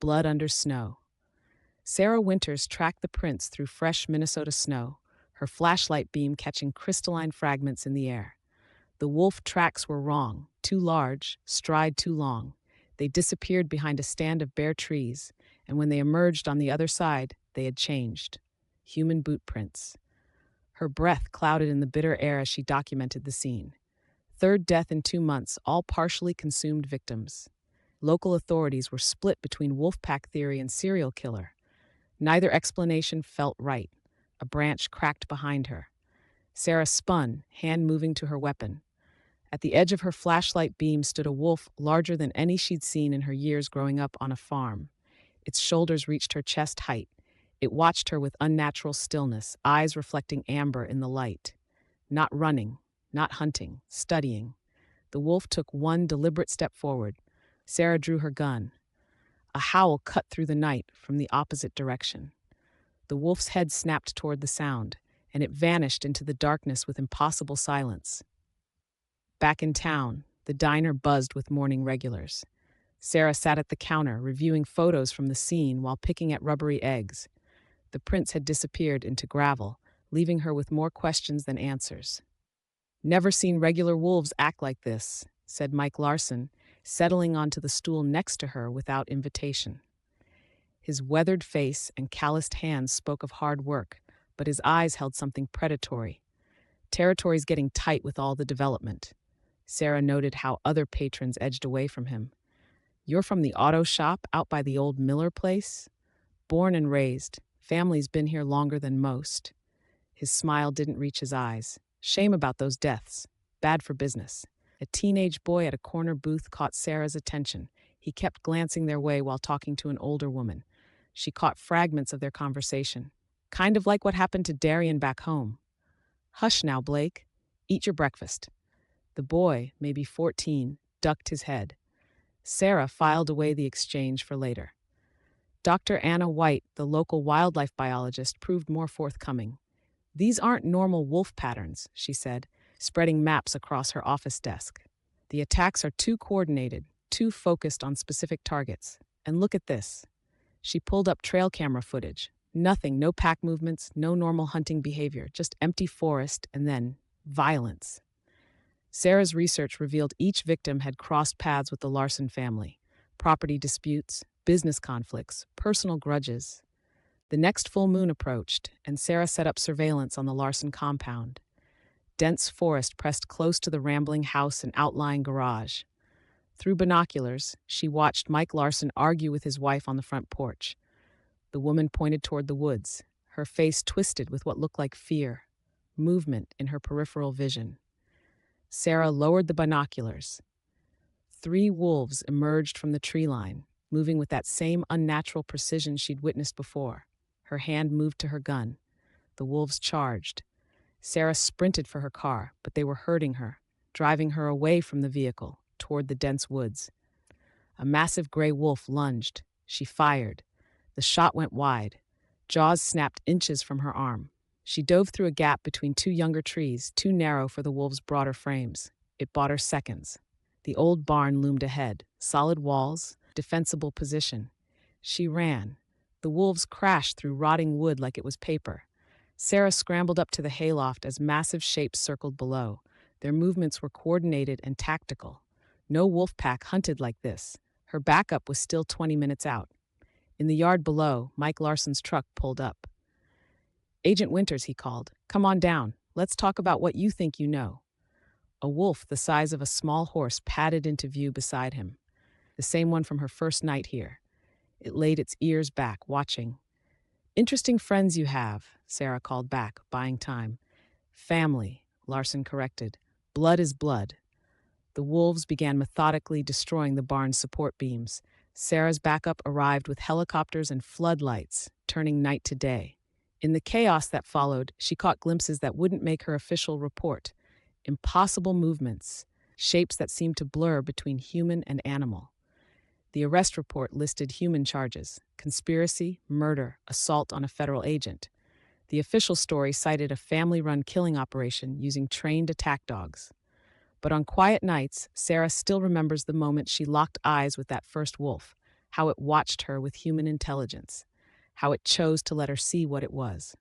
blood under snow. Sarah Winters tracked the prints through fresh Minnesota snow, her flashlight beam catching crystalline fragments in the air. The wolf tracks were wrong, too large, stride too long. They disappeared behind a stand of bare trees, and when they emerged on the other side, they had changed. Human boot prints. Her breath clouded in the bitter air as she documented the scene. Third death in 2 months, all partially consumed victims. Local authorities were split between wolfpack theory and serial killer. Neither explanation felt right. A branch cracked behind her. Sarah spun, hand moving to her weapon. At the edge of her flashlight beam stood a wolf larger than any she'd seen in her years growing up on a farm. Its shoulders reached her chest height. It watched her with unnatural stillness, eyes reflecting amber in the light. Not running, not hunting, studying. The wolf took one deliberate step forward. Sarah drew her gun. A howl cut through the night from the opposite direction. The wolf's head snapped toward the sound, and it vanished into the darkness with impossible silence. Back in town, the diner buzzed with morning regulars. Sarah sat at the counter, reviewing photos from the scene while picking at rubbery eggs. The prints had disappeared into gravel, leaving her with more questions than answers. "Never seen regular wolves act like this," said Mike Larsson, settling onto the stool next to her without invitation. His weathered face and calloused hands spoke of hard work, but his eyes held something predatory. Territory's getting tight with all the development. Sarah noted how other patrons edged away from him. "You're from the auto shop out by the old Miller place?" "Born and raised. Family's been here longer than most." His smile didn't reach his eyes. "Shame about those deaths. Bad for business." A teenage boy at a corner booth caught Sarah's attention. He kept glancing their way while talking to an older woman. She caught fragments of their conversation. "Kind of like what happened to Darian back home." "Hush now, Blake. Eat your breakfast." The boy, maybe 14, ducked his head. Sarah filed away the exchange for later. Dr. Anna White, the local wildlife biologist, proved more forthcoming. "These aren't normal wolf patterns," she said, spreading maps across her office desk. "The attacks are too coordinated, too focused on specific targets. And look at this." She pulled up trail camera footage. Nothing, no pack movements, no normal hunting behavior, just empty forest and then violence. Sarah's research revealed each victim had crossed paths with the Larsson family. Property disputes, business conflicts, personal grudges. The next full moon approached, and Sarah set up surveillance on the Larsson compound. Dense forest pressed close to the rambling house and outlying garage. Through binoculars, she watched Mike Larsson argue with his wife on the front porch. The woman pointed toward the woods, her face twisted with what looked like fear, movement in her peripheral vision. Sarah lowered the binoculars. 3 wolves emerged from the tree line, moving with that same unnatural precision she'd witnessed before. Her hand moved to her gun. The wolves charged. Sarah sprinted for her car, but they were hurting her, driving her away from the vehicle, toward the dense woods. A massive gray wolf lunged. She fired. The shot went wide. Jaws snapped inches from her arm. She dove through a gap between 2 younger trees, too narrow for the wolves' broader frames. It bought her seconds. The old barn loomed ahead, solid walls, defensible position. She ran. The wolves crashed through rotting wood like it was paper. Sarah scrambled up to the hayloft as massive shapes circled below. Their movements were coordinated and tactical. No wolf pack hunted like this. Her backup was still 20 minutes out. In the yard below, Mike Larsson's truck pulled up. "Agent Winters," he called. "Come on down. Let's talk about what you think you know." A wolf the size of a small horse padded into view beside him. The same one from her first night here. It laid its ears back, watching. "Interesting friends you have," Sarah called back, buying time. "Family," Larsson corrected. "Blood is blood." The wolves began methodically destroying the barn's support beams. Sarah's backup arrived with helicopters and floodlights, turning night to day. In the chaos that followed, she caught glimpses that wouldn't make her official report. Impossible movements, shapes that seemed to blur between human and animal. The arrest report listed human charges: conspiracy, murder, assault on a federal agent. The official story cited a family-run killing operation using trained attack dogs. But on quiet nights, Sarah still remembers the moment she locked eyes with that first wolf, how it watched her with human intelligence, how it chose to let her see what it was.